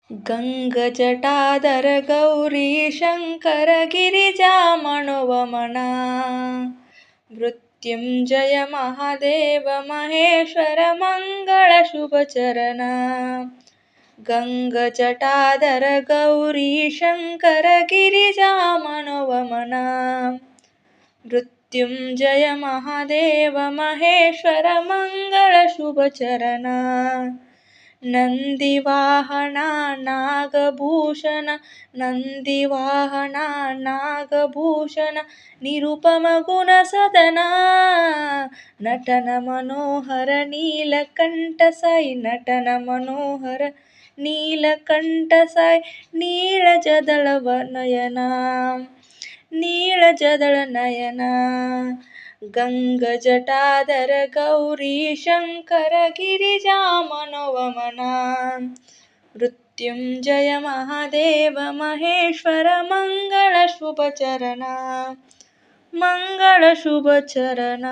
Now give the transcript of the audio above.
गङ्गजटाधर Gauri Shankar गिरिजामणुवमना Mrityunjay Mahadev Maheshwar मङ्गलशुभचरणा गङ्गजटाधर Gauri Shankar गिरिजामणुवमना Mrityunjay Mahadev Maheshwar मङ्गलशुभचरणा नन्दिवाहना Nagabhushan नन्दिवाहना Nagabhushan निरुपमगुणसदना नटन Manohar Neelkanth Sai नटन Manohar Neelkanth Sai नीलजदलनयना नीलजदलनयना गङ्गजटाधर Gauri Shankar गिरिजामणुवमना Mrityunjay Mahadev Maheshwar मङ्गलशुभचरणा मङ्गलशुभचरणा।